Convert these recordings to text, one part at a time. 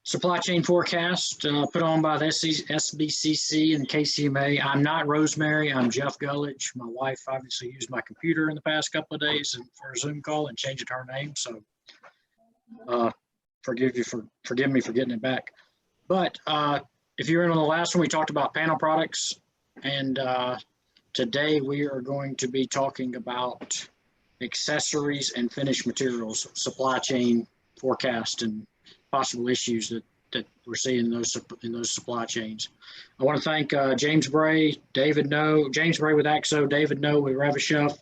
supply chain forecast put on by the SBCC and KCMA. I'm not Rosemary. I'm Jeff Gulledge. My wife obviously used my computer in the past couple of days for a Zoom call and changed her name. So forgive me for getting it back. But if you're in on the last one, we talked about panel products, and today we are going to be talking about accessories and finished materials, supply chain forecast, and possible issues that we're seeing in those supply chains. I want to thank James Bray, James Bray with Akzo, David No with Rev-A-Shelf,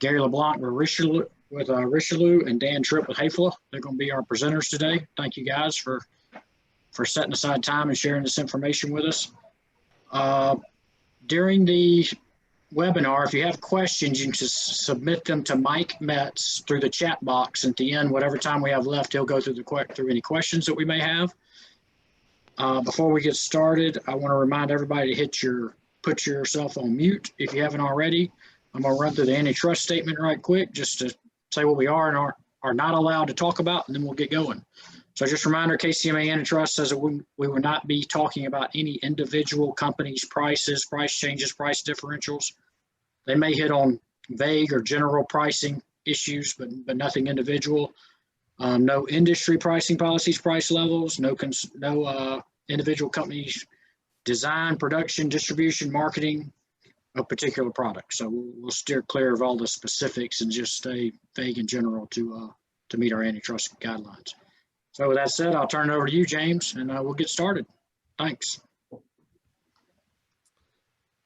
Gary LeBlanc with Richelieu, and Dan Tripp with Häfele. They're going to be our presenters today. Thank you guys for setting aside time and sharing this information with us. During the webinar, if you have questions, you can just submit them to Mike Metz through the chat box. At the end, whatever time we have left, he'll go through any questions that we may have. Before we get started, I want to remind everybody to put yourself on mute if you haven't already. I'm going to run through the antitrust statement right quick just to say what we are and are not allowed to talk about, and then we'll get going. So just a reminder, KCMA antitrust says that we will not be talking about any individual companies' prices, price changes, price differentials. They may hit on vague or general pricing issues, but nothing individual. No industry pricing policies, price levels, no individual companies' design, production, distribution, marketing of particular products. So we'll steer clear of all the specifics and just stay vague and general to meet our antitrust guidelines. So with that said, I'll turn it over to you, James, and we'll get started. Thanks.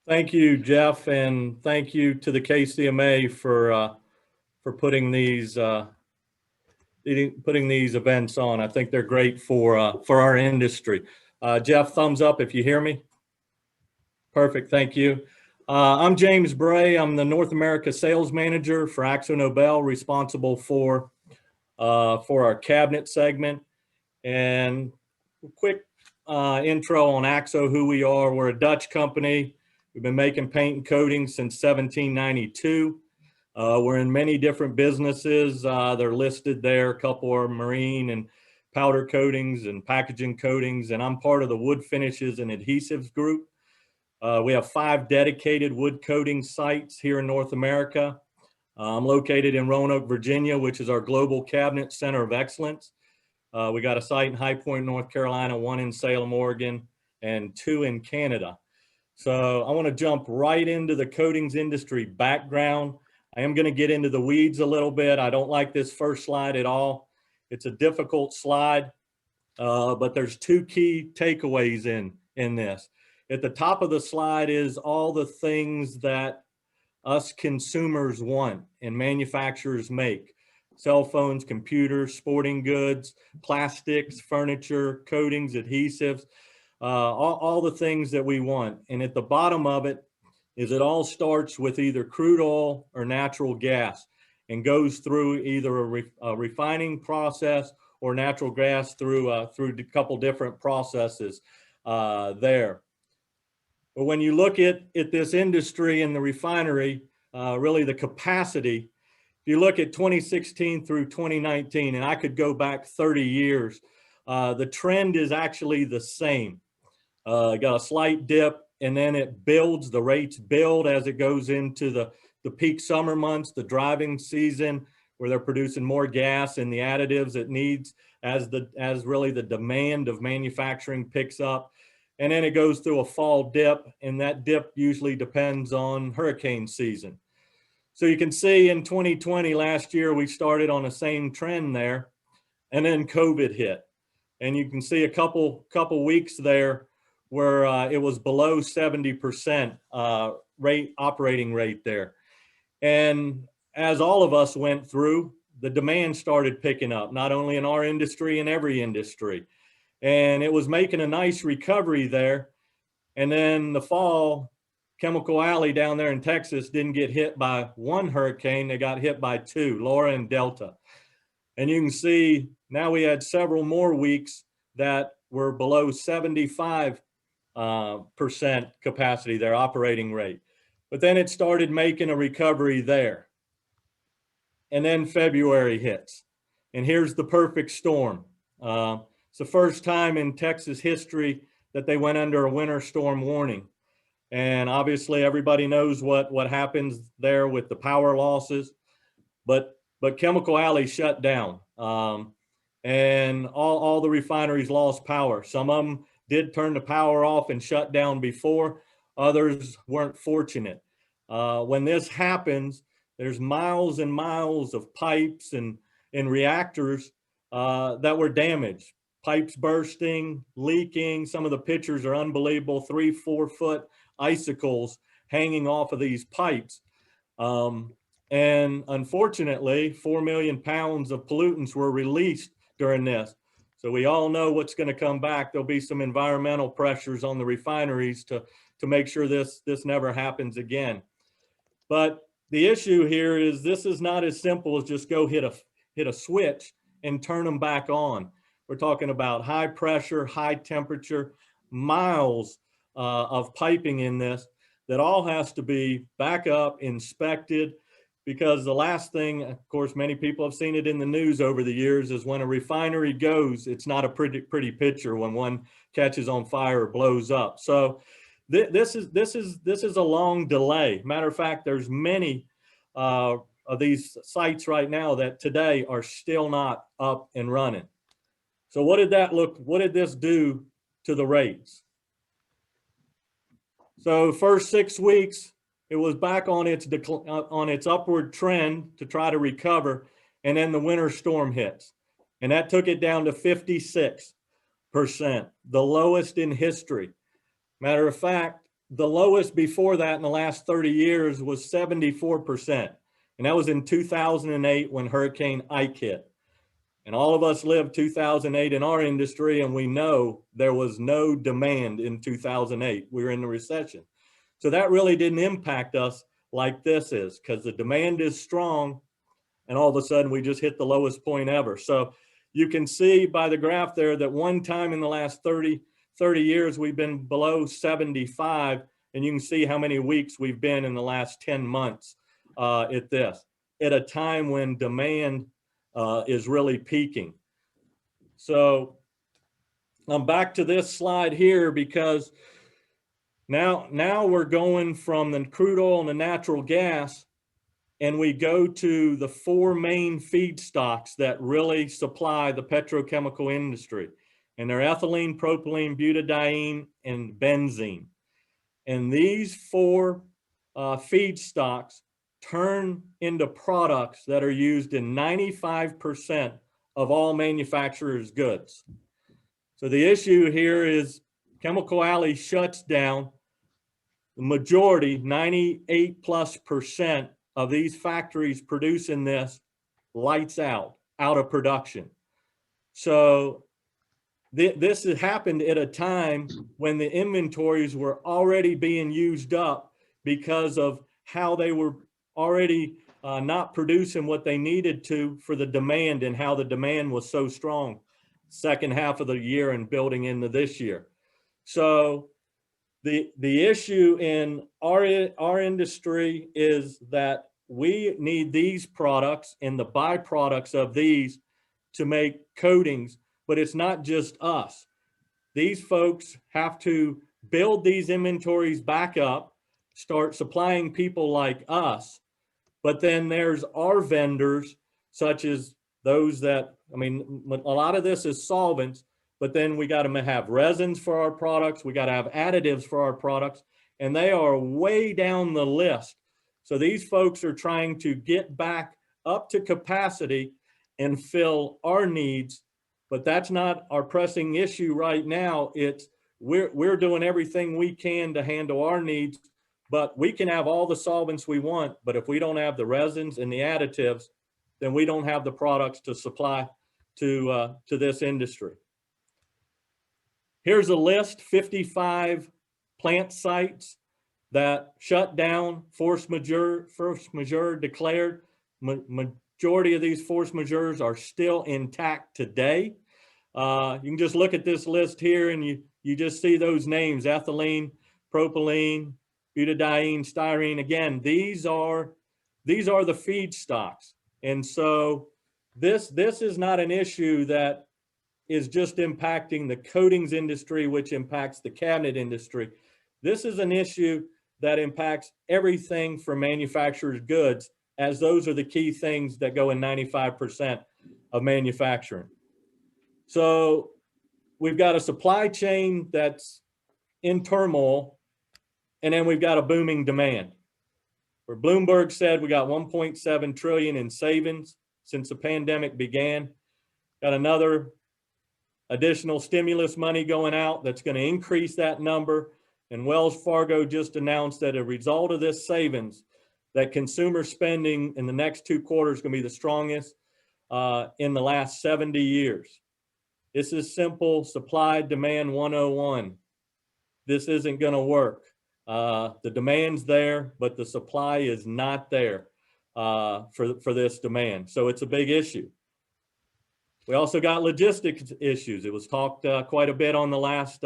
Thank you, Jeff, and thank you to the KCMA for putting these events on. I think they're great for our industry. Jeff, thumbs up if you hear me. Perfect, thank you. I'm James Bray. I'm the North America Sales Manager for AkzoNobel, responsible for our cabinet segment. And a quick intro on Akzo, who we are. We're a Dutch company. We've been making paint and coatings since 1792. We're in many different businesses. They're listed there. A couple are marine and powder coatings and packaging coatings. And I'm part of the wood finishes and adhesives group. We have 5 dedicated wood coating sites here in North America. I'm located in Roanoke, Virginia, which is our global cabinet center of excellence. We got a site in High Point, North Carolina, 1 in Salem, Oregon, and 2 in Canada. So I want to jump right into the coatings industry background. I am going to get into the weeds a little bit. I don't like this first slide at all. It's a difficult slide, but there's 2 key takeaways in this. At the top of the slide is all the things that us consumers want and manufacturers make. Cell phones, computers, sporting goods, plastics, furniture, coatings, adhesives, all the things that we want. And at the bottom of it is it all starts with either crude oil or natural gas and goes through either a refining process or natural gas through a couple different processes there. But when you look at this industry and the refinery, really the capacity, if you look at 2016 through 2019, and I could go back 30 years, the trend is actually the same. Got a slight dip, and then it builds, the rates build as it goes into the peak summer months, the driving season, where they're producing more gas and the additives it needs as really the demand of manufacturing picks up. And then it goes through a fall dip, and that dip usually depends on hurricane season. So you can see in 2020, last year, we started on the same trend there, and then COVID hit. And you can see a couple weeks there where it was below 70% operating rate there. And as all of us went through, the demand started picking up, not only in our industry, in every industry. And it was making a nice recovery there. And then the fall, Chemical Alley down there in Texas didn't get hit by 1 hurricane, they got hit by 2, Laura and Delta. And you can see now we had several more weeks that were below 75% capacity, their operating rate. But then it started making a recovery there. And then February hits. And here's the perfect storm. It's the first time in Texas history that they went under a winter storm warning. And obviously everybody knows what happens there with the power losses, but Chemical Alley shut down. And all the refineries lost power. Some of them did turn the power off and shut down before. Others weren't fortunate. When this happens, there's miles and miles of pipes and reactors that were damaged. Pipes bursting, leaking. Some of the pictures are unbelievable, 3-4 foot icicles hanging off of these pipes. And unfortunately, 4 million pounds of pollutants were released during this. So we all know what's going to come back. There'll be some environmental pressures on the refineries to make sure this never happens again. But the issue here is this is not as simple as just go hit a switch and turn them back on. We're talking about high pressure, high temperature, miles of piping in this that all has to be back up, inspected, because the last thing, of course, many people have seen it in the news over the years, is when a refinery goes, it's not a pretty picture when one catches on fire or blows up. So this is a long delay. Matter of fact, there's many of these sites right now that today are still not up and running. So what did this do to the rates? So first 6 weeks, it was back on its upward trend to try to recover, and then the winter storm hits, and that took it down to 56%, the lowest in history. Matter of fact, the lowest before that in the last 30 years was 74%, and that was in 2008 when Hurricane Ike hit. And all of us lived 2008 in our industry, and we know there was no demand in 2008. We were in the recession. So that really didn't impact us like this is, because the demand is strong, and all of a sudden we just hit the lowest point ever. So you can see by the graph there that one time in the last 30 years we've been below 75, and you can see how many weeks we've been in the last 10 months at this, at a time when demand is really peaking. So I'm back to this slide here because now we're going from the crude oil and the natural gas, and we go to the 4 main feedstocks that really supply the petrochemical industry. And they're ethylene, propylene, butadiene, and benzene. And these 4 feedstocks turn into products that are used in 95% of all manufacturers' goods. So the issue here is Chemical Alley shuts down. The majority, 98+% of these factories producing this, lights out of production. So this has happened at a time when the inventories were already being used up because of how they were already not producing what they needed to for the demand, and how the demand was so strong second half of the year and building into this year. So the issue in our industry is that we need these products and the byproducts of these to make coatings, but it's not just us. These folks have to build these inventories back up, start supplying people like us, but then there's our vendors, such as those that, I mean, a lot of this is solvents, but then we got to have resins for our products. We got to have additives for our products, and they are way down the list. So these folks are trying to get back up to capacity and fill our needs, but that's not our pressing issue right now. It's we're doing everything we can to handle our needs, but we can have all the solvents we want, but if we don't have the resins and the additives, then we don't have the products to supply to this industry. Here's a list, 55 plant sites that shut down, force majeure declared. Majority of these force majeures are still intact today. You can just look at this list here and you just see those names, ethylene, propylene, butadiene, styrene. Again, these are the feedstocks. And so this is not an issue that is just impacting the coatings industry, which impacts the cabinet industry. This is an issue that impacts everything from manufacturers' goods, as those are the key things that go in 95% of manufacturing. So we've got a supply chain that's in turmoil, and then we've got a booming demand. Where Bloomberg said we got 1.7 trillion in savings since the pandemic began. Got another additional stimulus money going out that's going to increase that number. And Wells Fargo just announced that a result of this savings, that consumer spending in the next 2 quarters is going to be the strongest in the last 70 years. This is simple supply demand 101. This isn't going to work. The demand's there, but the supply is not there for this demand. So it's a big issue. We also got logistics issues. It was talked quite a bit on the last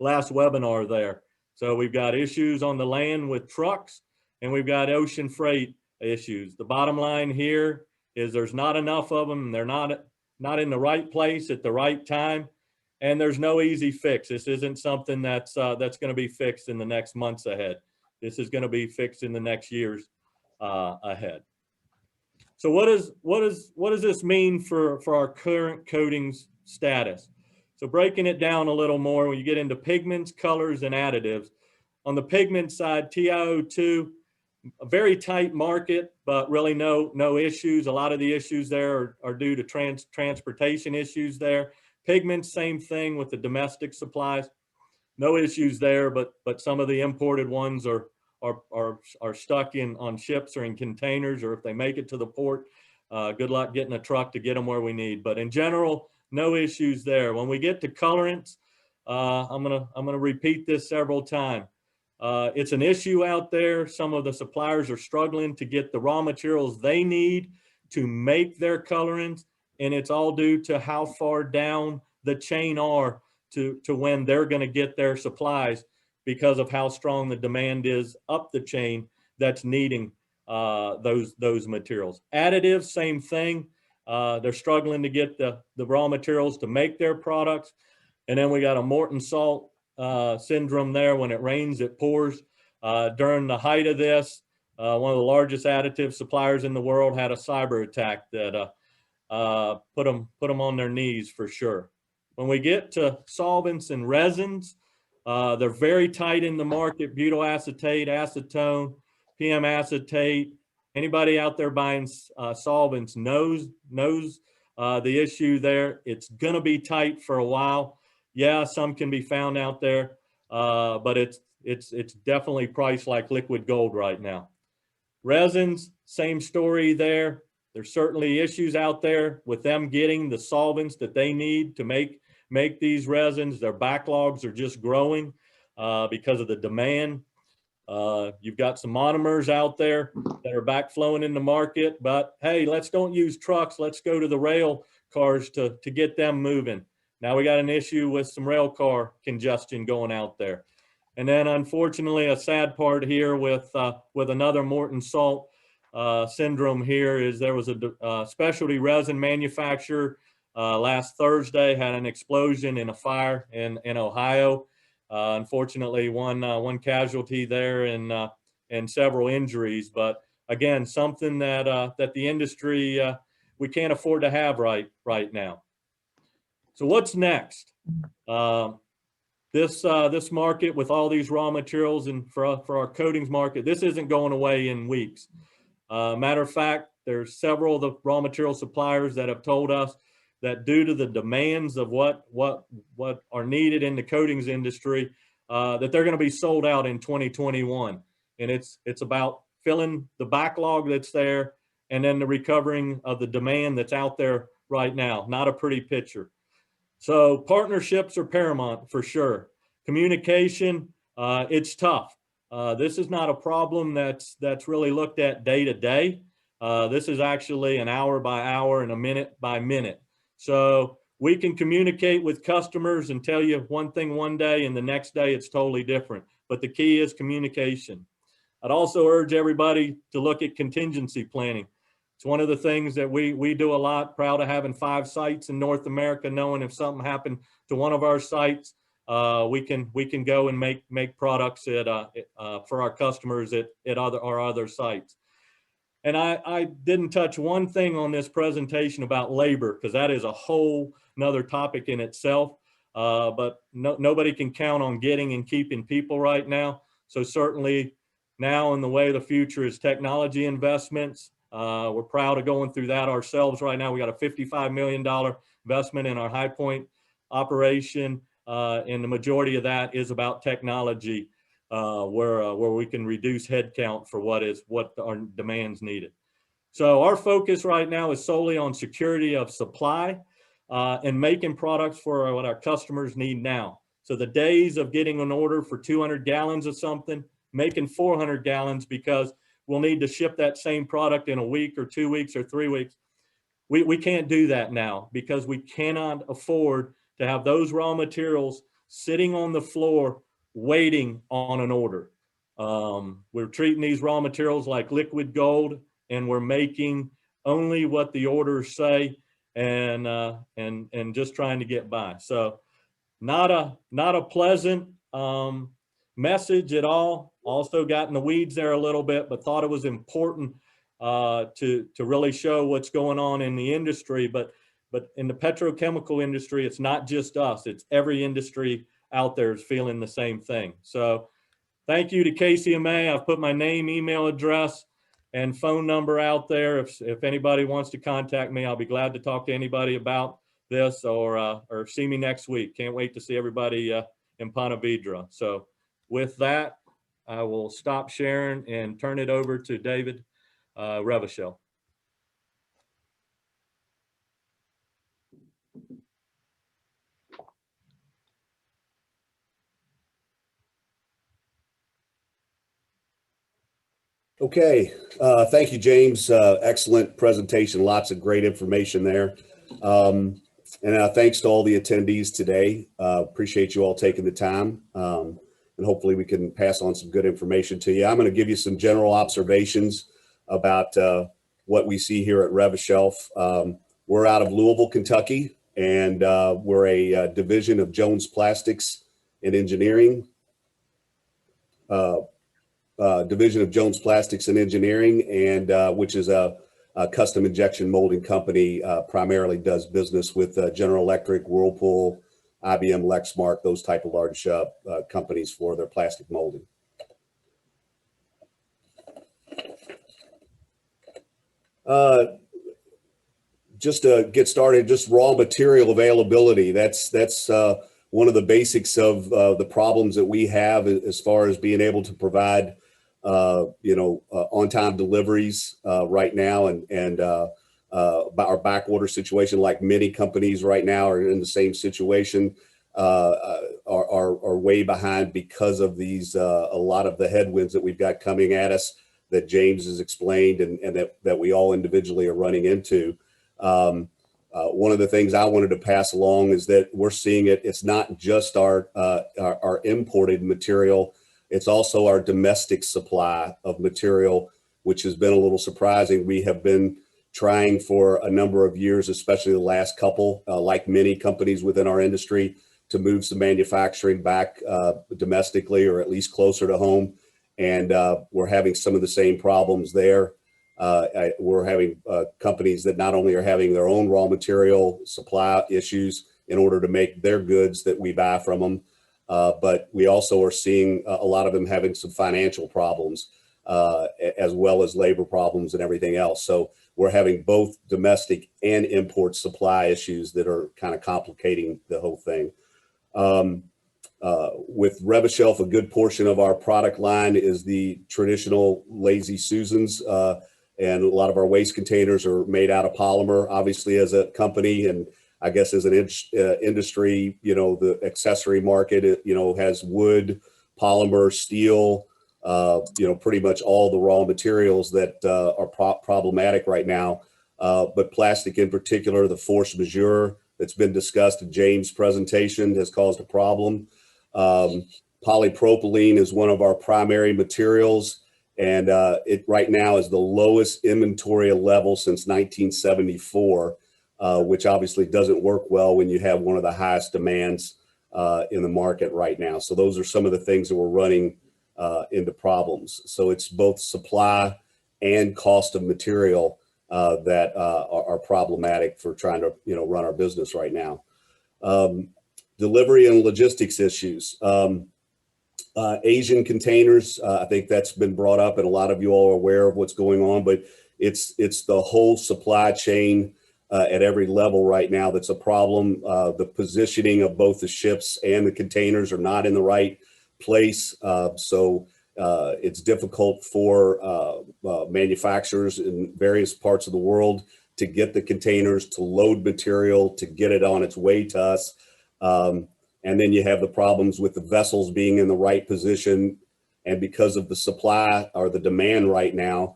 webinar there. So we've got issues on the land with trucks, and we've got ocean freight issues. The bottom line here is there's not enough of them. They're not in the right place at the right time, and there's no easy fix. This isn't something that's going to be fixed in the next months ahead. This is going to be fixed in the next years ahead. So what does this mean for our current coatings status? So breaking it down a little more, when you get into pigments, colors, and additives, on the pigment side, TiO2, a very tight market, but really no issues. A lot of the issues there are due to transportation issues there. Pigments, same thing with the domestic supplies. No issues there, but some of the imported ones are stuck on ships or in containers, or if they make it to the port, good luck getting a truck to get them where we need. But in general, no issues there. When we get to colorants, I'm gonna repeat this several times. It's an issue out there. Some of the suppliers are struggling to get the raw materials they need to make their colorants, and it's all due to how far down the chain are to when they're going to get their supplies, because of how strong the demand is up the chain that's needing those materials. Additives, same thing. They're struggling to get the raw materials to make their products. And then we got a Morton salt syndrome there. When it rains, it pours. During the height of this, one of the largest additive suppliers in the world had a cyber attack that put them on their knees for sure. When we get to solvents and resins, they're very tight in the market. Butyl acetate, acetone, PM acetate. Anybody out there buying solvents knows the issue there. It's going to be tight for a while. Yeah, some can be found out there, but it's definitely priced like liquid gold right now. Resins, same story there. There's certainly issues out there with them getting the solvents that they need to make these resins. Their backlogs are just growing because of the demand. You've got some monomers out there that are backflowing in the market, but hey, let's don't use trucks. Let's go to the rail cars to get them moving. Now we got an issue with some rail car congestion going out there. And then unfortunately, a sad part here with another Morton salt syndrome here is there was a specialty resin manufacturer last Thursday had an explosion in a fire in Ohio. Unfortunately, one casualty there and several injuries. But again, something that the industry we can't afford to have right now. So what's next? This market with all these raw materials, and for our coatings market, this isn't going away in weeks. Matter of fact, there's several of the raw material suppliers that have told us that due to the demands of what are needed in the coatings industry, that they're going to be sold out in 2021. And it's about filling the backlog that's there, and then the recovering of the demand that's out there right now. Not a pretty picture. So partnerships are paramount for sure. Communication, it's tough. This is not a problem that's really looked at day to day. This is actually an hour by hour and a minute by minute. So we can communicate with customers and tell you one thing one day, and the next day it's totally different. But the key is communication. I'd also urge everybody to look at contingency planning. It's one of the things that we do a lot. Proud of having 5 sites in North America, knowing if something happened to one of our sites, we can go and make products for our customers at our other sites. And I didn't touch one thing on this presentation about labor, because that is a whole nother topic in itself. But nobody can count on getting and keeping people right now. So certainly now in the way of the future is technology investments. We're proud of going through that ourselves right now. We got a $55 million investment in our High Point operation. And the majority of that is about technology, where we can reduce headcount for what our demands needed. So our focus right now is solely on security of supply and making products for what our customers need now. So the days of getting an order for 200 gallons of something, making 400 gallons because we'll need to ship that same product in a week or 2 weeks or 3 weeks. We can't do that now because we cannot afford to have those raw materials sitting on the floor waiting on an order. We're treating these raw materials like liquid gold, and we're making only what the orders say, and just trying to get by. So not a pleasant message at all. Also got in the weeds there a little bit, but thought it was important to really show what's going on in the industry. But in the petrochemical industry, it's not just us, it's every industry out there is feeling the same thing. So thank you to KCMA. I've put my name, email address, and phone number out there. If anybody wants to contact me, I'll be glad to talk to anybody about this, or see me next week. Can't wait to see everybody in Ponte Vedra. So with that, I will stop sharing and turn it over to David Rev-A-Shelf. Okay, thank you, James. Excellent presentation, lots of great information there. And thanks to all the attendees today. Appreciate you all taking the time, and hopefully we can pass on some good information to you. I'm going to give you some general observations about what we see here at Rev-A-Shelf. We're out of Louisville, Kentucky, and we're a division of Jones Plastics and Engineering. Division of Jones Plastics and Engineering, and which is a custom injection molding company, primarily does business with General Electric, Whirlpool, IBM, Lexmark, those type of large companies for their plastic molding. Just to get started, just raw material availability. That's one of the basics of the problems that we have as far as being able to provide on-time deliveries right now, and about our back order situation, like many companies right now are in the same situation, are way behind because of these a lot of the headwinds that we've got coming at us that James has explained, and that we all individually are running into. One of the things I wanted to pass along is that we're seeing it. It's not just our imported material. It's also our domestic supply of material, which has been a little surprising. We have been trying for a number of years, especially the last couple, like many companies within our industry, to move some manufacturing back domestically, or at least closer to home. And we're having some of the same problems there. We're having companies that not only are having their own raw material supply issues in order to make their goods that we buy from them, but we also are seeing a lot of them having some financial problems, as well as labor problems and everything else. So we're having both domestic and import supply issues that are kind of complicating the whole thing. With Rev-A-Shelf, a good portion of our product line is the traditional Lazy Susans, and a lot of our waste containers are made out of polymer. Obviously, as a company, and I guess as an industry, the accessory market, has wood, polymer, steel, pretty much all the raw materials that are problematic right now. But plastic in particular, the force majeure that's been discussed in James' presentation, has caused a problem. Polypropylene is one of our primary materials, And it right now is the lowest inventory level since 1974, which obviously doesn't work well when you have one of the highest demands in the market right now. So those are some of the things that we're running into problems. So it's both supply and cost of material that are problematic for trying to run our business right now. Delivery and logistics issues. Asian containers, I think that's been brought up, and a lot of you all are aware of what's going on, but it's the whole supply chain at every level right now that's a problem. The positioning of both the ships and the containers are not in the right place. So it's difficult for manufacturers in various parts of the world to get the containers, to load material, to get it on its way to us. And then you have the problems with the vessels being in the right position. And because of the supply or the demand right now,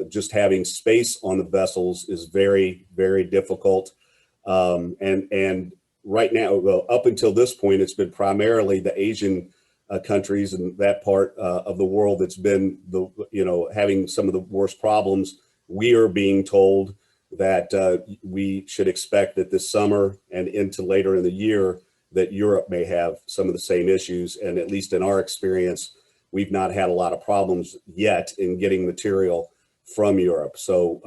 just having space on the vessels is very, very difficult. And right now, well, up until this point, it's been primarily the Asian countries and that part of the world that's been having some of the worst problems. We are being told that we should expect that this summer and into later in the year that Europe may have some of the same issues. And at least in our experience, we've not had a lot of problems yet in getting material from Europe. So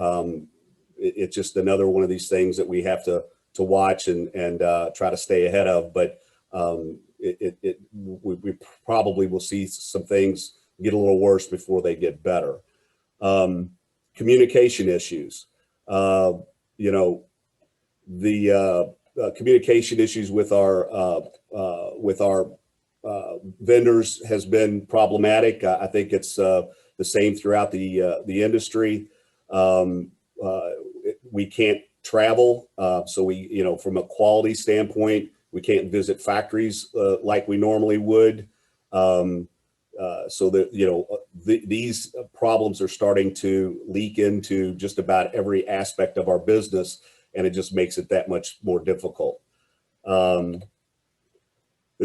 it's just another one of these things that we have to watch and try to stay ahead of. But we probably will see some things get a little worse before they get better. Communication issues. The communication issues with our vendors has been problematic. I think it's the same throughout the industry. We can't travel, so we, from a quality standpoint, we can't visit factories like we normally would. So that these problems are starting to leak into just about every aspect of our business, and it just makes it that much more difficult. There's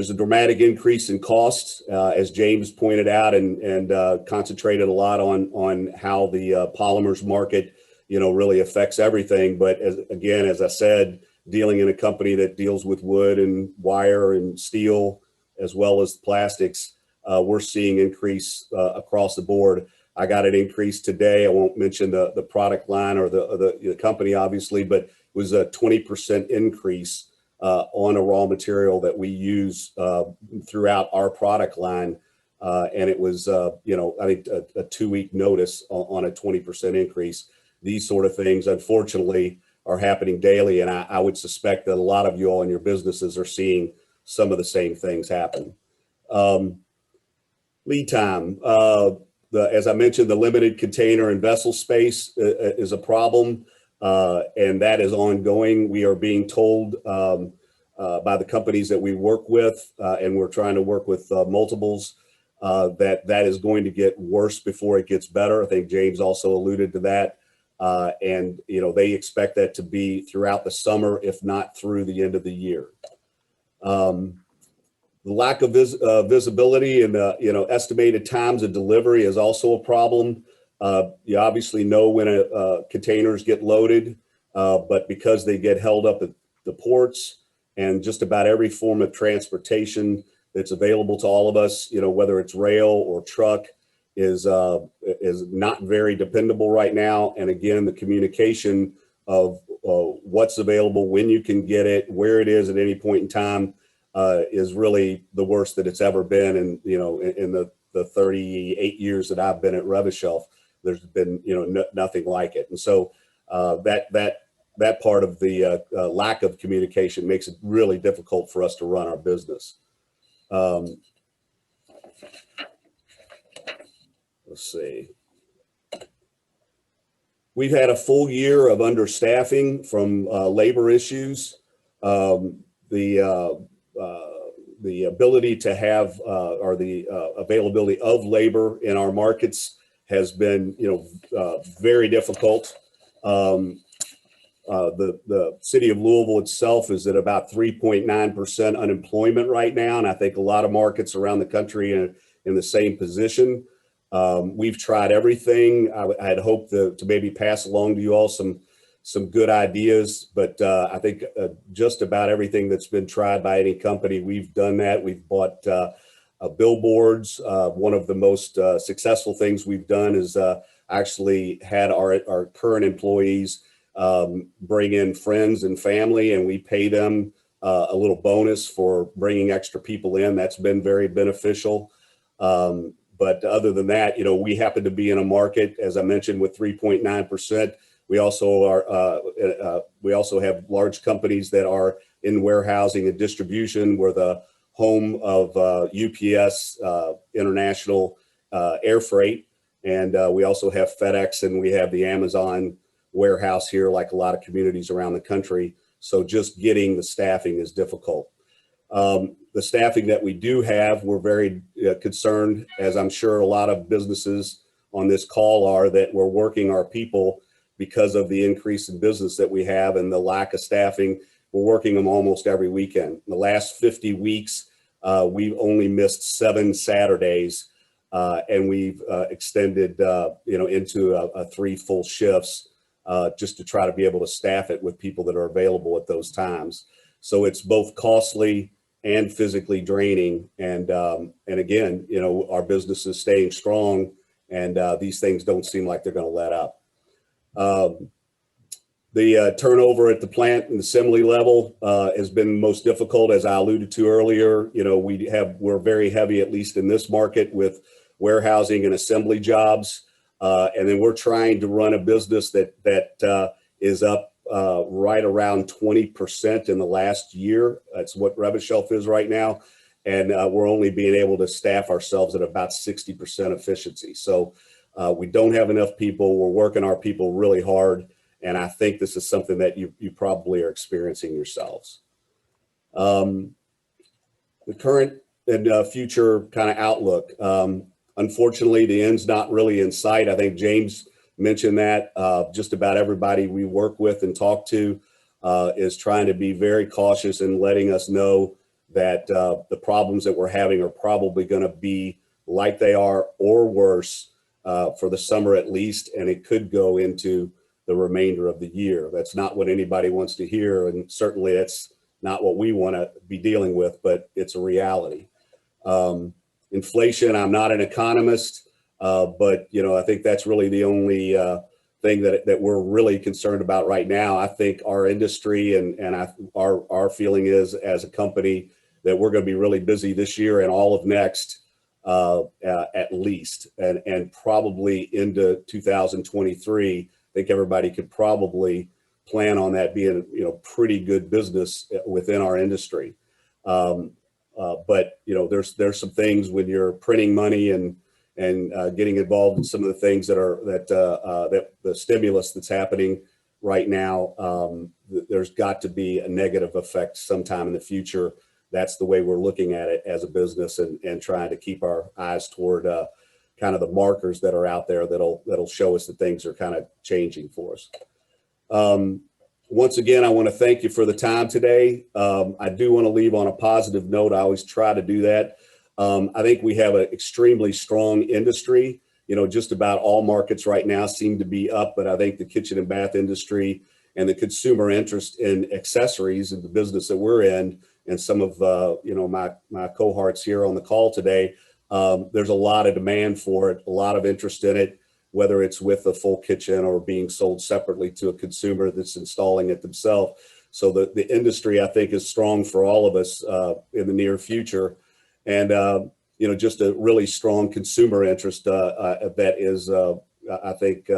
a dramatic increase in costs, as James pointed out, and concentrated a lot on how the polymers market, really affects everything. But as I said, dealing in a company that deals with wood and wire and steel, as well as plastics, we're seeing increase across the board. I got an increase today. I won't mention the product line or the company, obviously, but it was a 20% increase on a raw material that we use throughout our product line. And it was, I think a 2-week notice on a 20% increase. These sort of things, unfortunately, are happening daily. And I would suspect that a lot of you all in your businesses are seeing some of the same things happen. Lead time. As I mentioned, the limited container and vessel space is a problem, and that is ongoing. We are being told by the companies that we work with, and we're trying to work with multiples, that is going to get worse before it gets better. I think James also alluded to that. And they expect that to be throughout the summer, if not through the end of the year. The lack of visibility and estimated times of delivery is also a problem. You obviously know when containers get loaded, but because they get held up at the ports and just about every form of transportation that's available to all of us, whether it's rail or truck, is not very dependable right now. And again, the communication of what's available, when you can get it, where it is at any point in time, is really the worst that it's ever been. And in the 38 years that I've been at Rev-A-Shelf, there's been nothing like it. And so that part of the lack of communication makes it really difficult for us to run our business. Let's see. We've had a full year of understaffing from labor issues. The ability to have or the availability of labor in our markets has been, very difficult. The city of Louisville itself is at about 3.9% unemployment right now, and I think a lot of markets around the country are in the same position. We've tried everything. I had hoped to maybe pass along to you all some good ideas, but I think just about everything that's been tried by any company, we've done that. We've bought billboards. One of the most successful things we've done is actually had our current employees bring in friends and family, and we pay them a little bonus for bringing extra people in. That's been very beneficial. But other than that, you know, we happen to be in a market, as I mentioned, with 3.9%. We also have large companies that are in warehousing and distribution. We're the home of UPS International Air Freight, and we also have FedEx, and we have the Amazon warehouse here, like a lot of communities around the country. So just getting the staffing is difficult. The staffing that we do have, we're very concerned, as I'm sure a lot of businesses on this call are, that we're working our people because of the increase in business that we have and the lack of staffing. We're working them almost every weekend. In the last 50 weeks, we've only missed 7 Saturdays, and we've extended, you know, into 3 full shifts just to try to be able to staff it with people that are available at those times. So it's both costly and physically draining. And again, you know, our business is staying strong, and these things don't seem like they're going to let up. The turnover at the plant and assembly level has been most difficult, as I alluded to earlier. You know, we're very heavy, at least in this market, with warehousing and assembly jobs, and then we're trying to run a business that is up right around 20% in the last year. That's what Rev-A-Shelf is right now, and we're only being able to staff ourselves at about 60% efficiency. So we don't have enough people. We're working our people really hard, and I think this is something that you probably are experiencing yourselves. The current and future kind of outlook. Unfortunately, the end's not really in sight. I think James mentioned that. Just about everybody we work with and talk to is trying to be very cautious and letting us know that the problems that we're having are probably going to be like they are or worse for the summer at least, and it could go into the remainder of the year. That's not what anybody wants to hear, and certainly that's not what we want to be dealing with, but it's a reality. Inflation, I'm not an economist, but you know, I think that's really the only thing that we're really concerned about right now. I think our industry and our feeling is, as a company, that we're going to be really busy this year and all of next, at least, and probably into 2023. I think everybody could probably plan on that being, you know, pretty good business within our industry. But you know, there's some things when you're printing money and getting involved in some of the things that the stimulus that's happening right now. There's got to be a negative effect sometime in the future. That's the way we're looking at it as a business, and trying to keep our eyes toward kind of the markers that are out there that'll show us that things are kind of changing for us. Once again, I want to thank you for the time today. I do want to leave on a positive note. I always try to do that. I think we have an extremely strong industry. You know, just about all markets right now seem to be up, but I think the kitchen and bath industry and the consumer interest in accessories and the business that we're in, and some of you know, my cohorts here on the call today, there's a lot of demand for it, a lot of interest in it, whether it's with a full kitchen or being sold separately to a consumer that's installing it themselves. So the industry, I think, is strong for all of us in the near future, and you know, just a really strong consumer interest that is, I think,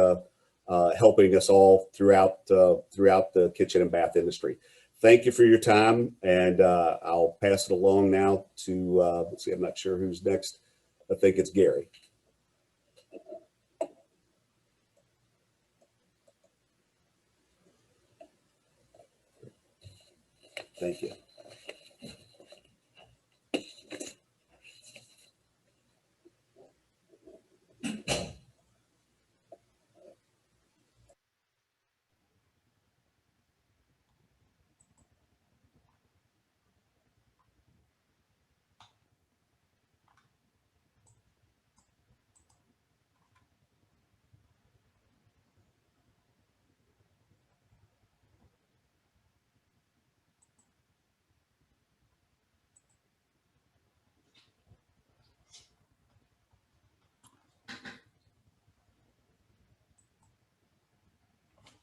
helping us all throughout the kitchen and bath industry. Thank you for your time, and I'll pass it along now to, let's see, I'm not sure who's next. I think it's Gary. Thank you.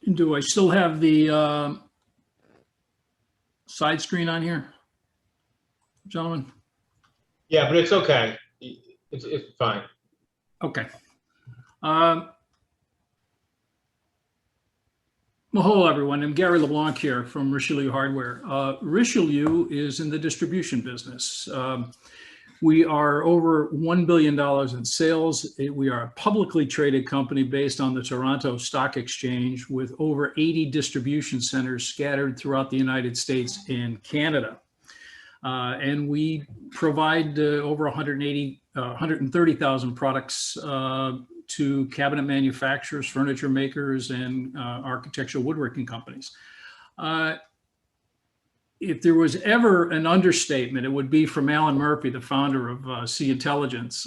And do I still have the side screen on here, gentlemen? Yeah, but it's okay. It's fine. Okay. Well, hello, everyone. I'm Gary LeBlanc here from Richelieu Hardware. Richelieu is in the distribution business. We are over $1 billion in sales. We are a publicly traded company based on the Toronto Stock Exchange with over 80 distribution centers scattered throughout the United States and Canada. And we provide over 130,000 products to cabinet manufacturers, furniture makers, and architectural woodworking companies. If there was ever an understatement, it would be from Alan Murphy, the founder of Sea Intelligence,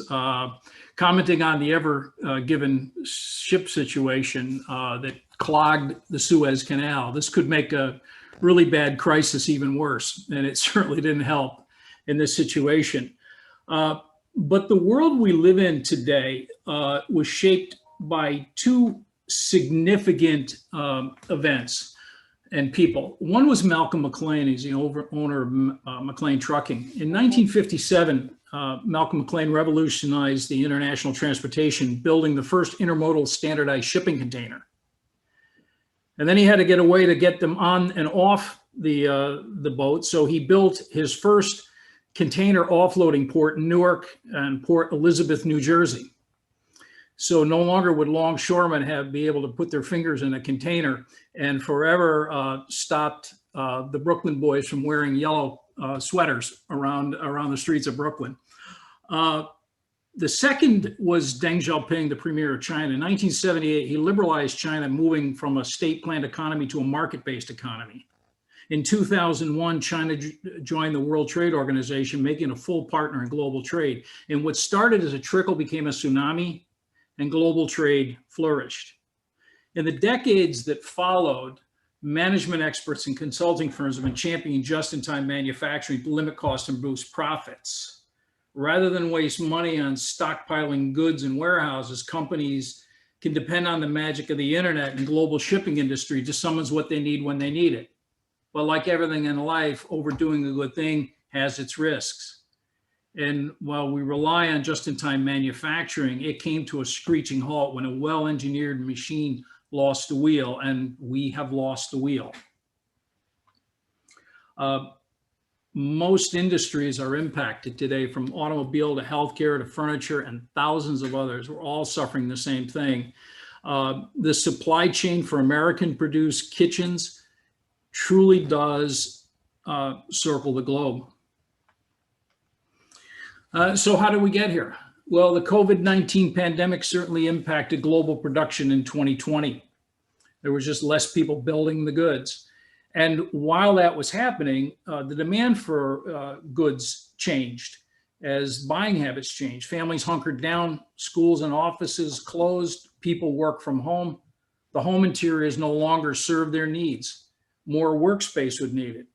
commenting on the ever-given ship situation that clogged the Suez Canal. This could make a really bad crisis even worse, and it certainly didn't help in this situation. But the world we live in today was shaped by two significant events and people. One was Malcolm McLean. He's the owner of McLean Trucking. In 1957, Malcolm McLean revolutionized the international transportation, building the first intermodal standardized shipping container. And then he had to get a way to get them on and off the boat. So he built his first container offloading port in Newark and Port Elizabeth, New Jersey. So no longer would longshoremen be able to put their fingers in a container, and forever stopped the Brooklyn boys from wearing yellow sweaters around the streets of Brooklyn. The second was Deng Xiaoping, the premier of China. In 1978, he liberalized China, moving from a state-planned economy to a market-based economy. In 2001, China joined the World Trade Organization, making a full partner in global trade. And what started as a trickle became a tsunami, and global trade flourished. In the decades that followed, management experts and consulting firms have been championing just-in-time manufacturing to limit costs and boost profits. Rather than waste money on stockpiling goods in warehouses, companies can depend on the magic of the internet and global shipping industry to summons what they need when they need it. But like everything in life, overdoing a good thing has its risks. And while we rely on just-in-time manufacturing, it came to a screeching halt when a well-engineered machine lost the wheel, and we have lost the wheel. Most industries are impacted today, from automobile to healthcare to furniture and thousands of others. We're all suffering the same thing. The supply chain for American-produced kitchens truly does circle the globe. So how did we get here? Well, the COVID-19 pandemic certainly impacted global production in 2020. There was just less people building the goods. And while that was happening, the demand for goods changed as buying habits changed. Families hunkered down, schools and offices closed, people work from home. The home interiors no longer served their needs. More workspace was needed.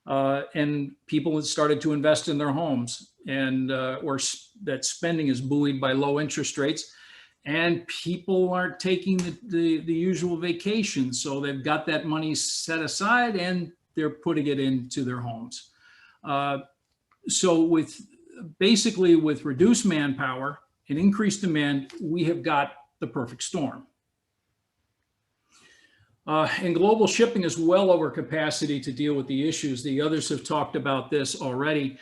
And people had started to invest in their homes, and or that spending is buoyed by low interest rates, and people aren't taking the usual vacations. So they've got that money set aside and they're putting it into their homes. So with reduced manpower and increased demand, we have got the perfect storm. And global shipping is well over capacity to deal with the issues. The others have talked about this already.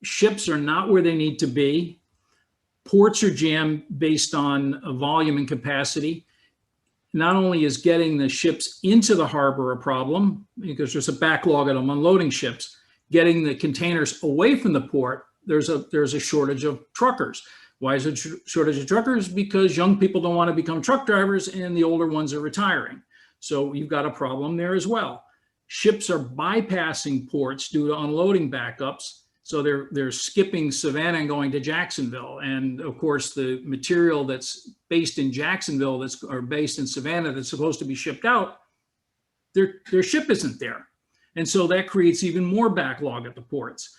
Ships are not where they need to be. Ports are jammed based on volume and capacity. Not only is getting the ships into the harbor a problem, because there's a backlog of them unloading ships, getting the containers away from the port, there's a shortage of truckers. Why is there a shortage of truckers? Because young people don't want to become truck drivers and the older ones are retiring. So you've got a problem there as well. Ships are bypassing ports due to unloading backups. So they're skipping Savannah and going to Jacksonville. And of course, the material that's based in Jacksonville or based in Savannah that's supposed to be shipped out, their ship isn't there. And so that creates even more backlog at the ports.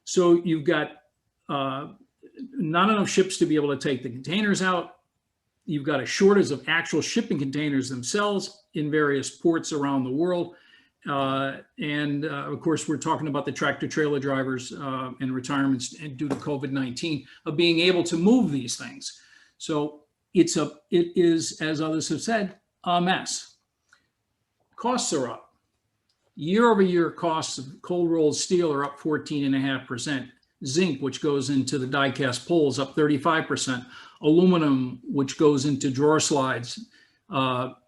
So you've got not enough ships to be able to take the containers out. You've got a shortage of actual shipping containers themselves in various ports around the world. Of course, we're talking about the tractor trailer drivers and retirements due to COVID-19 of being able to move these things. So it is, as others have said, a mess. Costs are up. Year over year, costs of cold rolled steel are up 14.5%. Zinc, which goes into the die cast poles, up 35%. Aluminum, which goes into drawer slides, up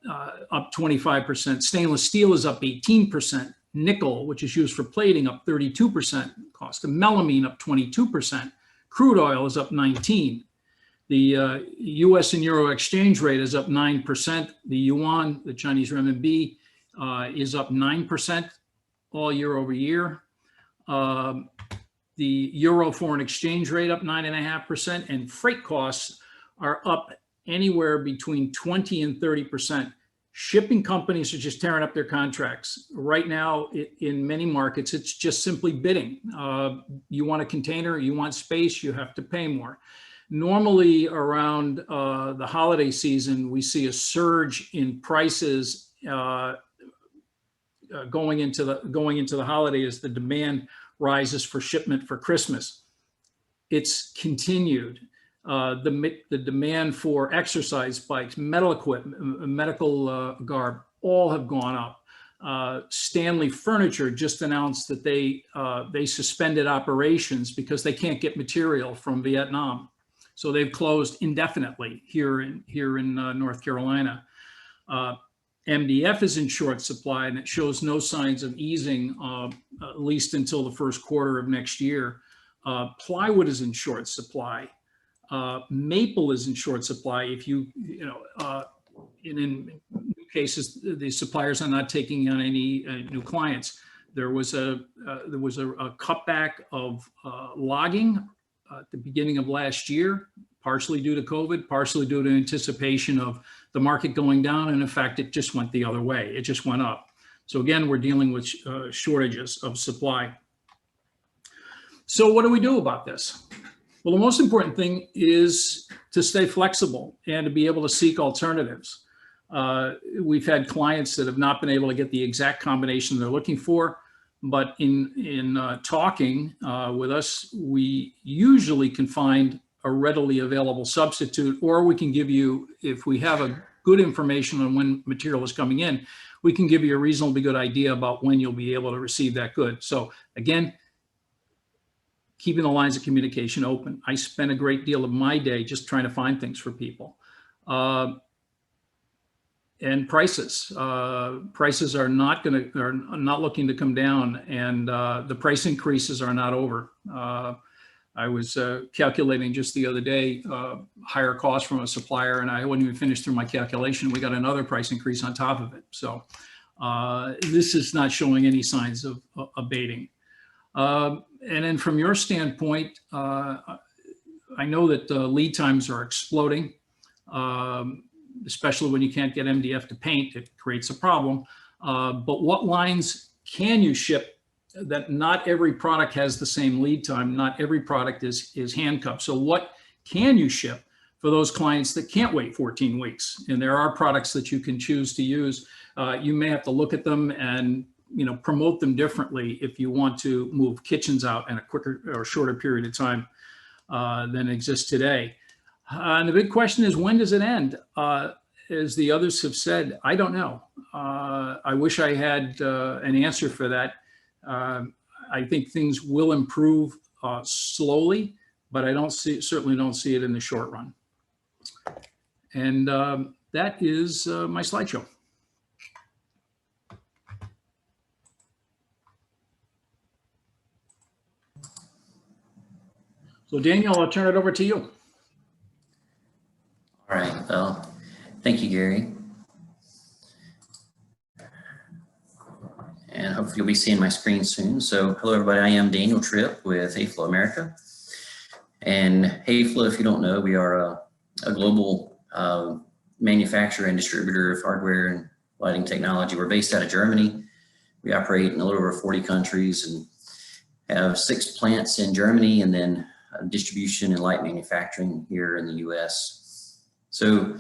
25%. Stainless steel is up 18%. Nickel, which is used for plating, up 32%. Cost of melamine up 22%. Crude oil is up 19%. The US and Euro exchange rate is up 9%. The yuan, the Chinese renminbi, is up 9% all year over year. The euro foreign exchange rate up 9.5%, and freight costs are up anywhere between 20 and 30%. Shipping companies are just tearing up their contracts. Right now, in many markets, it's just simply bidding. You want a container, you want space, you have to pay more. Normally around the holiday season, we see a surge in prices going into the holiday as the demand rises for shipment for Christmas. It's continued. The demand for exercise bikes, medical equipment, medical garb, all have gone up. Stanley Furniture just announced that they suspended operations because they can't get material from Vietnam. So they've closed indefinitely here in North Carolina. MDF is in short supply, and it shows no signs of easing, at least until the first quarter of next year. Plywood is in short supply. Maple is in short supply. In cases, the suppliers are not taking on any new clients. There was a cutback of logging at the beginning of last year, partially due to COVID, partially due to anticipation of the market going down. And in fact, it just went the other way. It just went up. So again, we're dealing with shortages of supply. So what do we do about this? Well, the most important thing is to stay flexible and to be able to seek alternatives. We've had clients that have not been able to get the exact combination they're looking for, but in talking with us, we usually can find a readily available substitute, or we can give you, if we have a good information on when material is coming in, we can give you a reasonably good idea about when you'll be able to receive that good. So again, keeping the lines of communication open. I spend a great deal of my day just trying to find things for people. And prices are not looking to come down, and the price increases are not over. I was calculating just the other day higher cost from a supplier, and I wouldn't even finish through my calculation. We got another price increase on top of it. So this is not showing any signs of abating. And then from your standpoint, I know that lead times are exploding, especially when you can't get MDF to paint. It creates a problem. But what lines can you ship? That not every product has the same lead time. Not every product is handcuffed. So what can you ship for those clients that can't wait 14 weeks? And there are products that you can choose to use. You may have to look at them and promote them differently if you want to move kitchens out in a quicker or shorter period of time than exists today. And the big question is, when does it end? As the others have said, I don't know. I wish I had an answer for that. I think things will improve slowly, but I certainly don't see it in the short run. And that is my slideshow. So Daniel, I'll turn it over to you. All right, well, thank you, Gary. And hopefully you'll be seeing my screen soon. So hello everybody, I am Daniel Tripp with Häfele America. And Häfele, if you don't know, we are a global manufacturer and distributor of hardware and lighting technology. We're based out of Germany. We operate in a little over 40 countries and have 6 plants in Germany, and then distribution and light manufacturing here in the US. So,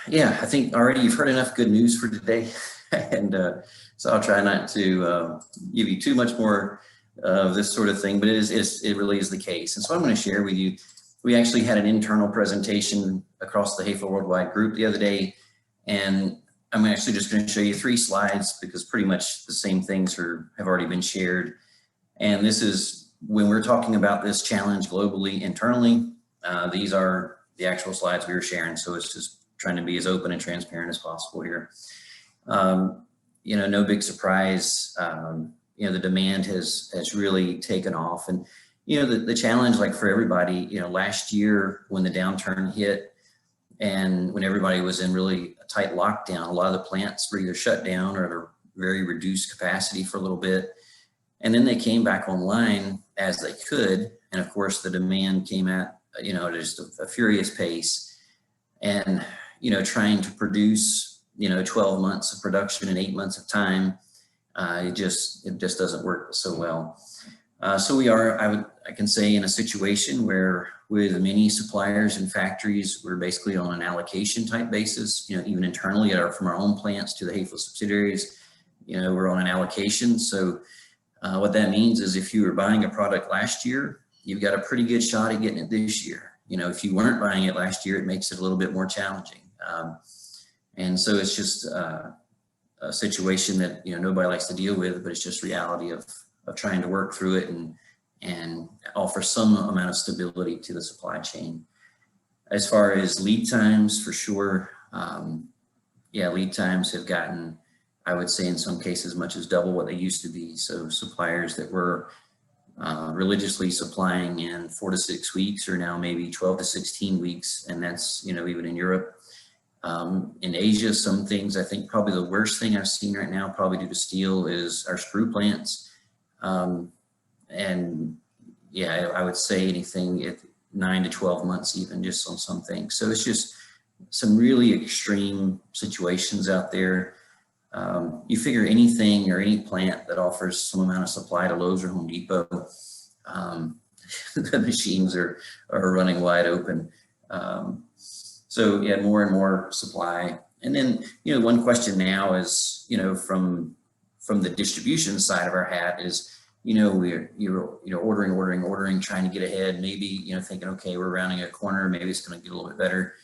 yeah, I think already you've heard enough good news for today. And so I'll try not to give you too much more of this sort of thing, but it really is the case. And so I'm going to share with you, we actually had an internal presentation across the Häfele Worldwide group the other day, and I'm actually just going to show you 3 slides because pretty much the same things have already been shared. And this is when we're talking about this challenge globally, internally, these are the actual slides we were sharing. So it's just trying to be as open and transparent as possible here. You know, no big surprise. You know, the demand has really taken off. And, you know, the challenge, like for everybody, you know, last year when the downturn hit and when everybody was in really a tight lockdown, a lot of the plants were either shut down or at a very reduced capacity for a little bit. And then they came back online as they could. And of course, the demand came at, you know, just a furious pace. And, you know, trying to produce, you know, 12 months of production in 8 months of time, it just doesn't work so well. So we are, I can say, in a situation where with many suppliers and factories, we're basically on an allocation type basis, you know, even internally from our own plants to the Häfele subsidiaries, you know, we're on an allocation. So what that means is if you were buying a product last year, you've got a pretty good shot at getting it this year. You know, if you weren't buying it last year, it makes it a little bit more challenging. And so it's just a situation that, you know, nobody likes to deal with, but it's just reality of trying to work through it and offer some amount of stability to the supply chain. As far as lead times, for sure, yeah, lead times have gotten, I would say in some cases, much as double what they used to be. So suppliers that were religiously supplying in 4 to 6 weeks are now maybe 12 to 16 weeks. And that's, you know, even in Europe. In Asia, some things, I think probably the worst thing I've seen right now, probably due to steel, is our screw plants. And yeah, I would say anything at 9 to 12 months, even just on some things. So it's just some really extreme situations out there. You figure anything or any plant that offers some amount of supply to Lowe's or Home Depot, the machines are running wide open. So yeah, more and more supply. And then, you know, one question now is, you know, from the distribution side of our hat is, you know, you're ordering, trying to get ahead, maybe, you know, thinking, okay, we're rounding a corner, maybe it's going to get a little bit better.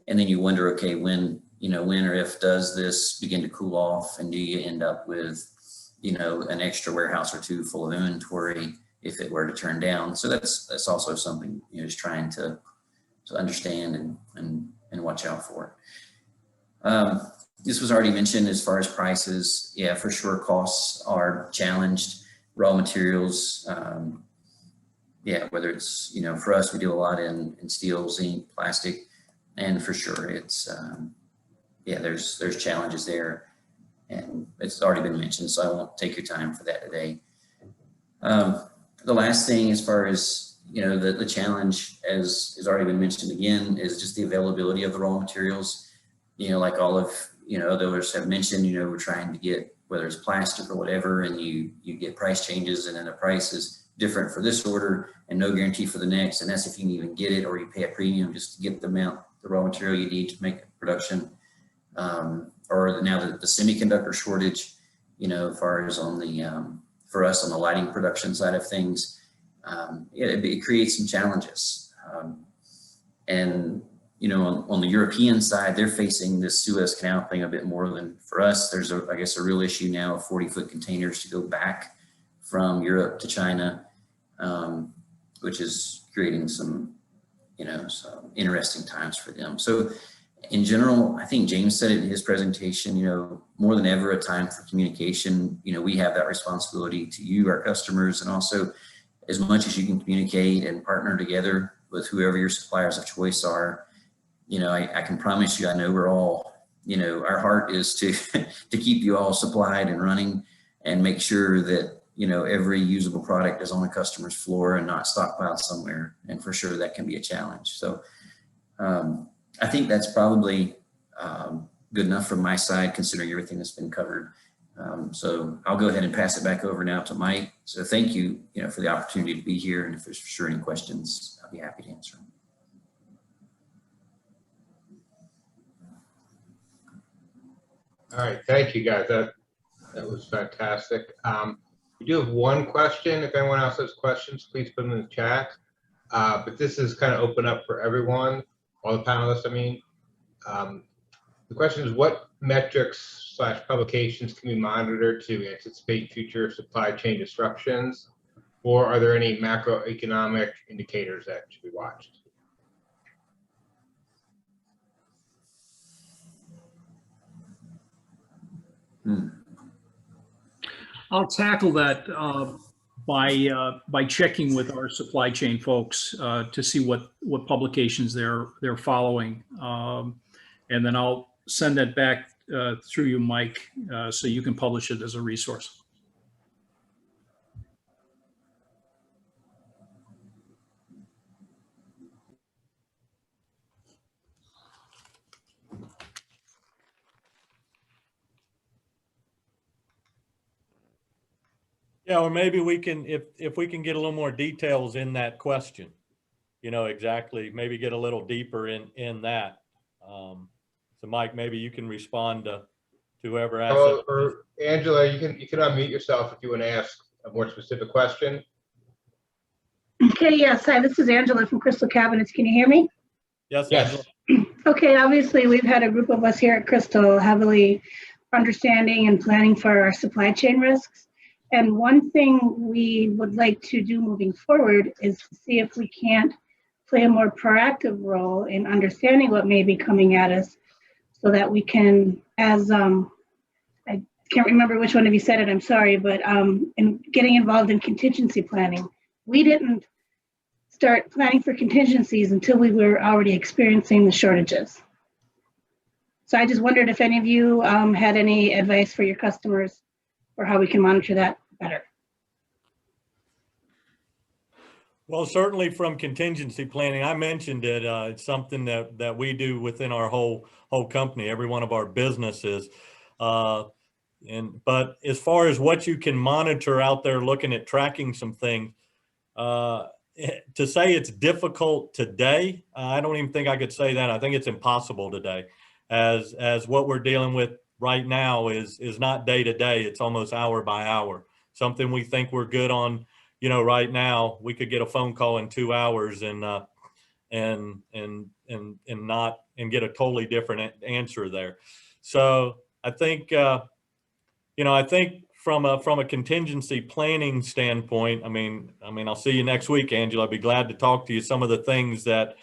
And then you wonder, okay, when or if does this begin to cool off, and do you end up with, you know, an extra warehouse or two full of inventory if it were to turn down? So that's also something, you know, just trying to understand and watch out for. This was already mentioned as far as prices. Yeah, for sure, costs are challenged. Raw materials, yeah, whether it's, you know, for us, we do a lot in steel, zinc, plastic, and for sure it's, yeah, there's challenges there, and it's already been mentioned, so I won't take your time for that today. The last thing, as far as, you know, the challenge, as has already been mentioned again, is just the availability of the raw materials. You know, like all of, you know, others have mentioned, you know, we're trying to get, whether it's plastic or whatever, and you get price changes, and then the price is different for this order and no guarantee for the next. And that's if you can even get it, or you pay a premium just to get the raw material you need to make production. Or now the semiconductor shortage, you know, as far as on the, for us on the lighting production side of things, it creates some challenges. And, you know, on the European side, they're facing this Suez Canal thing a bit more than for us. There's, I guess, a real issue now of 40-foot containers to go back from Europe to China, which is creating some, you know, some interesting times for them. So in general, I think James said it in his presentation, you know, more than ever a time for communication. You know, we have that responsibility to you, our customers, and also as much as you can communicate and partner together with whoever your suppliers of choice are. You know, I can promise you, I know we're all, you know, our heart is to keep you all supplied and running and make sure that, you know, every usable product is on a customer's floor and not stockpiled somewhere. And for sure that can be a challenge. So I think that's probably good enough from my side, considering everything that's been covered. So I'll go ahead and pass it back over now to Mike. So thank you, you know, for the opportunity to be here. And if there's for sure any questions, I'll be happy to answer them. All right, thank you guys. That was fantastic. We do have one question. If anyone else has questions, please put them in the chat. But this is kind of open up for everyone, all the panelists, I mean. The question is, what metrics / publications can we monitor to anticipate future supply chain disruptions? Or are there any macroeconomic indicators that should be watched? I'll tackle that by checking with our supply chain folks to see what publications they're following, and then I'll send that back through you, Mike, so you can publish it as a resource. Yeah, or maybe we can, if we can get a little more details in that question, you know, exactly, maybe get a little deeper in that. So Mike, maybe you can respond to whoever asked. Oh, or Angela, you can unmute yourself if you want to ask a more specific question. Okay, yes. Hi, this is Angela from Crystal Cabinets. Can you hear me? Yes, Yes. Angela. Okay, obviously we've had a group of us here at Crystal heavily understanding and planning for our supply chain risks. And one thing we would like to do moving forward is to see if we can't play a more proactive role in understanding what may be coming at us so that we can, as I can't remember which one of you said it, I'm sorry, but in getting involved in contingency planning. We didn't start planning for contingencies until we were already experiencing the shortages. So I just wondered if any of you had any advice for your customers or how we can monitor that better. Well, certainly from contingency planning, I mentioned it. It's something that we do within our whole company, every one of our businesses. But as far as what you can monitor out there, looking at tracking some things, to say it's difficult today, I don't even think I could say that. I think it's impossible today, as what we're dealing with right now is not day to day. It's almost hour by hour. Something we think we're good on, you know, right now, we could get a phone call in 2 hours and get a totally different answer there. So I think, I think from a contingency planning standpoint, I mean, I'll see you next week, Angela. I'd be glad to talk to you some of the things that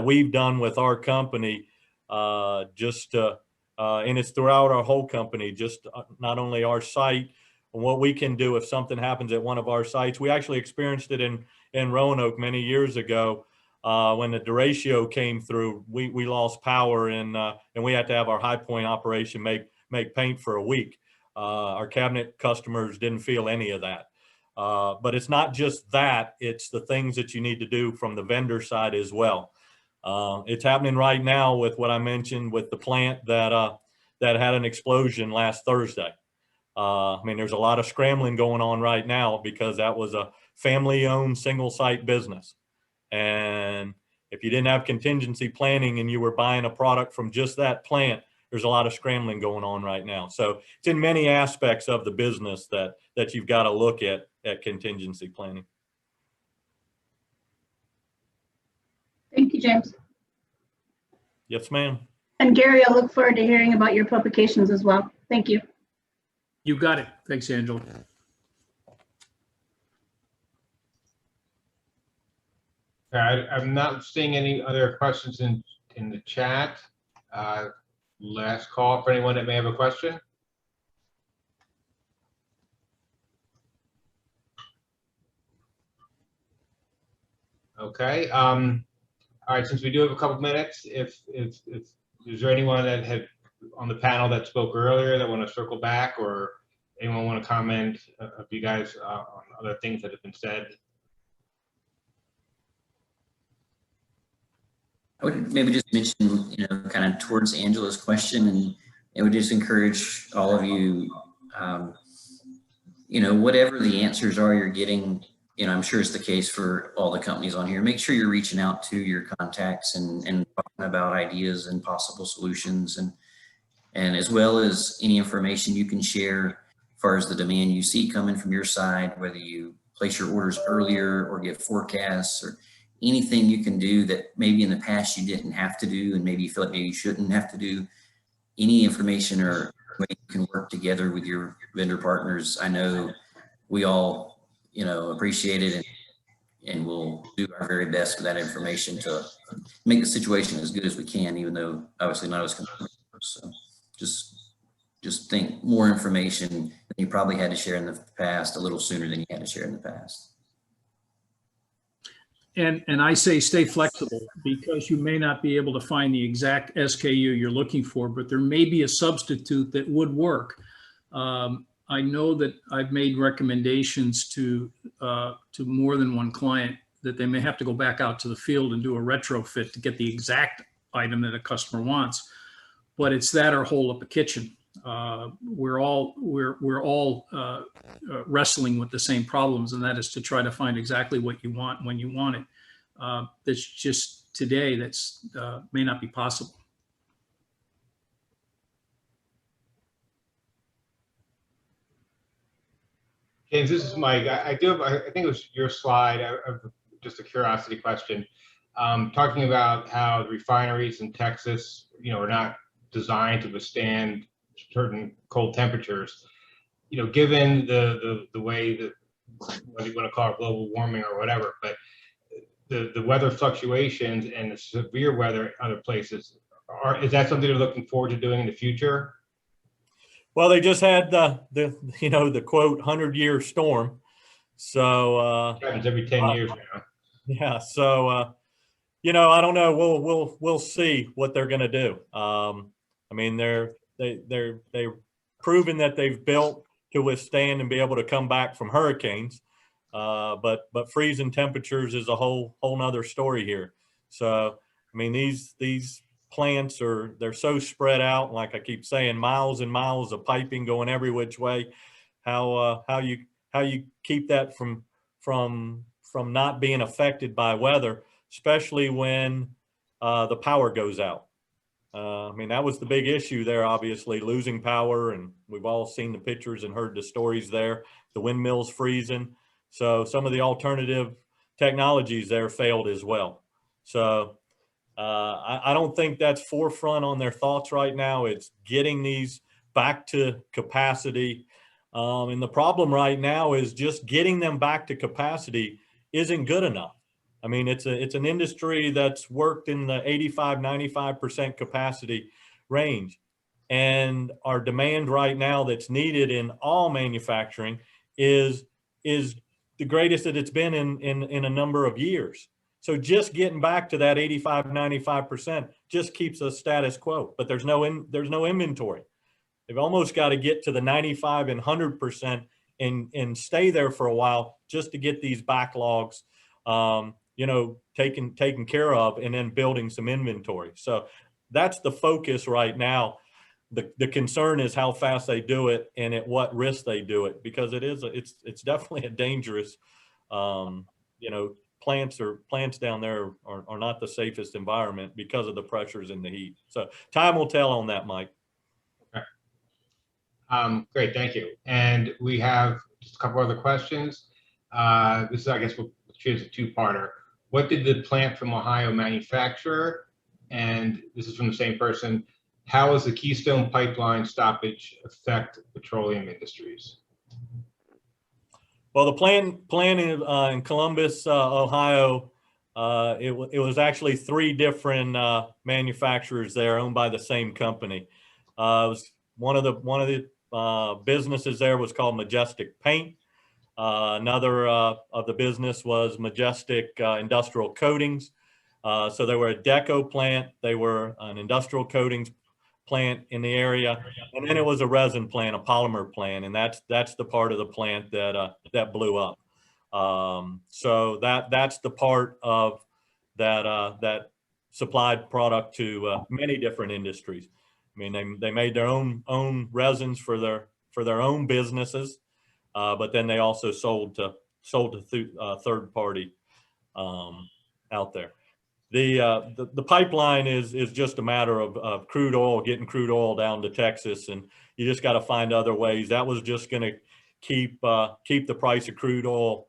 we've done with our company, and it's throughout our whole company, just not only our site, and what we can do if something happens at one of our sites. We actually experienced it in Roanoke many years ago when the Ratio came through. We lost power and we had to have our High Point operation make paint for a week. Our cabinet customers didn't feel any of that. But it's not just that, it's the things that you need to do from the vendor side as well. It's happening right now with what I mentioned with the plant that had an explosion last Thursday. I mean, there's a lot of scrambling going on right now because that was a family-owned single-site business. And if you didn't have contingency planning and you were buying a product from just that plant, there's a lot of scrambling going on right now. So it's in many aspects of the business that you've got to look at contingency planning. Thank you, James. Yes, ma'am. And Gary, I look forward to hearing about your publications as well. Thank you. You got it. Thanks, Angela. I'm not seeing any other questions in the chat. Last call for anyone that may have a question. Okay. All right. Since we do have a couple minutes, if is there anyone that had on the panel that spoke earlier that want to circle back, or anyone want to comment of you guys on other things that have been said? I would maybe just mention, kind of towards Angela's question, and it would just encourage all of you, whatever the answers are you're getting, I'm sure it's the case for all the companies on here. Make sure you're reaching out to your contacts and talking about ideas and possible solutions. And and as well as any information you can share as far as the demand you see coming from your side, whether you place your orders earlier or give forecasts or anything you can do that maybe in the past you didn't have to do and maybe you feel like maybe you shouldn't have to do. Any information or way you can work together with your vendor partners. I know we all, appreciate it and we'll do our very best with that information to make the situation as good as we can, even though obviously not as complete. So just think more information than you probably had to share in the past, a little sooner than you had to share in the past. And I say stay flexible, because you may not be able to find the exact SKU you're looking for, but there may be a substitute that would work. I know that I've made recommendations to more than one client that they may have to go back out to the field and do a retrofit to get the exact item that a customer wants, but it's that or hold up a kitchen. We're all wrestling with the same problems, and that is to try to find exactly what you want when you want it. That's just today, that's may not be possible. James, this is Mike. I think it was your slide, just a curiosity question, talking about how the refineries in Texas, are not designed to withstand certain cold temperatures. Given the way that, whether you want to call it global warming or whatever, but the weather fluctuations and the severe weather in other places, is that something they're looking forward to doing in the future? Well, they just had the quote 100-year storm. So It happens every 10 years now. Yeah. So I don't know. We'll see what they're going to do. I mean, they've proven that they've built to withstand and be able to come back from hurricanes. But freezing temperatures is a whole nother story here. So I mean, these plants they're so spread out, like I keep saying, miles and miles of piping going every which way. How you keep that from not being affected by weather, especially when the power goes out. I mean, that was the big issue there, obviously, losing power, and we've all seen the pictures and heard the stories there, the windmills freezing. So some of the alternative technologies there failed as well. So I don't think that's forefront on their thoughts right now. It's getting these back to capacity. And the problem right now is just getting them back to capacity isn't good enough. I mean, it's an industry that's worked in the 85–95% capacity range. And our demand right now that's needed in all manufacturing is the greatest that it's been in a number of years. So just getting back to that 85–95% just keeps us status quo, but there's no inventory. They've almost got to get to the 95 and 100% and stay there for a while just to get these backlogs, taken care of, and then building some inventory. So that's the focus right now. The concern is how fast they do it and at what risk they do it, because it's definitely a dangerous, plants down there are not the safest environment because of the pressures and the heat. So time will tell on that, Mike. Okay. Great, thank you. And we have just a couple other questions. This is, I guess, we'll choose a two-parter. What did the plant from Ohio manufacture? And this is from the same person. How does the Keystone Pipeline stoppage affect petroleum industries? Well, the plant in Columbus, Ohio, it was actually 3 different manufacturers there owned by the same company. It was one of the businesses there was called Majestic Paint. Another of the business was Majestic Industrial Coatings. So they were a deco plant. They were an industrial coatings plant in the area, and then it was a resin plant, a polymer plant, and that's the part of the plant that blew up. So that's the part of that supplied product to many different industries. I mean, they made their own resins for their own businesses, but then they also sold to third party out there. the pipeline is just a matter of crude oil, getting crude oil down to Texas, and you just got to find other ways. That was just going to keep the price of crude oil,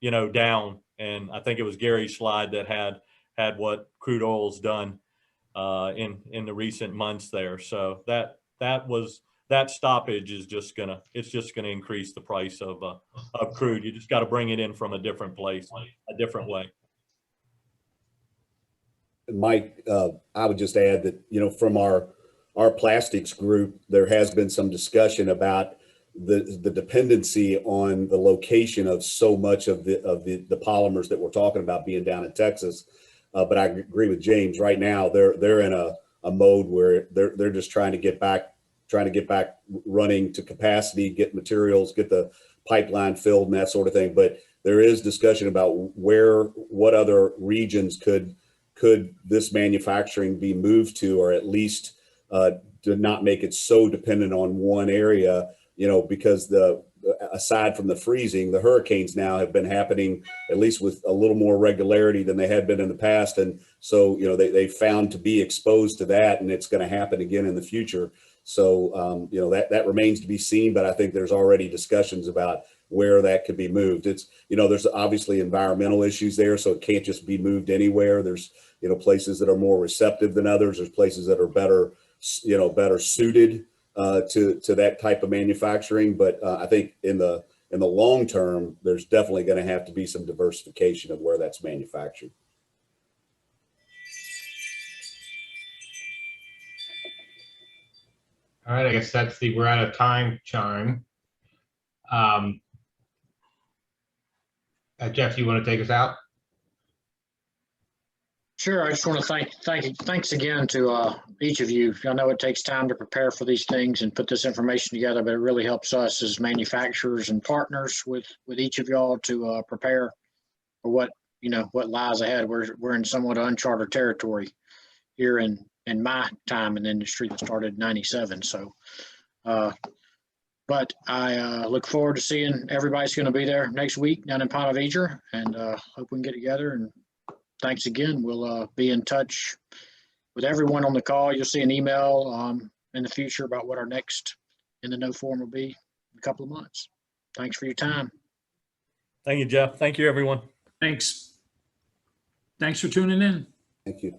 you know, down. And I think it was Gary's slide that had what crude oil's done in the recent months there. So that stoppage is just gonna increase the price of crude. You just got to bring it in from a different place, a different way. Mike, I would just add that, you know, from our plastics group, there has been some discussion about the dependency on the location of so much of the polymers that we're talking about being down in Texas. But I agree with James. Right now, they're in a mode where they're just trying to get back running to capacity, get materials, get the pipeline filled, and that sort of thing. But there is discussion about what other regions could this manufacturing be moved to, or at least to not make it so dependent on one area, you know, because aside from the freezing, the hurricanes now have been happening at least with a little more regularity than they had been in the past. And so, you know, they found to be exposed to that, and it's going to happen again in the future. So, you know, that remains to be seen, but I think there's already discussions about where that could be moved. It's, you know, there's obviously environmental issues there, so it can't just be moved anywhere. There's, you know, places that are more receptive than others. There's places that are better suited to that type of manufacturing. But I think in the long term, there's definitely going to have to be some diversification of where that's manufactured. All right, I guess we're out of time chime. Jeff, you want to take us out? Sure. I just want to thanks again to each of you. I know it takes time to prepare for these things and put this information together, but it really helps us as manufacturers and partners with each of y'all to prepare for what lies ahead. We're in somewhat uncharted territory here in my time in the industry that started in '97. So, but I look forward to seeing everybody's going to be there next week down in Ponte Vedra, and hope we can get together. And thanks again. We'll be in touch with everyone on the call. You'll see an email in the future about what our next in the no form will be in a couple of months. Thanks for your time. Thank you, Jeff. Thank you, everyone. Thanks for tuning in. Thank you.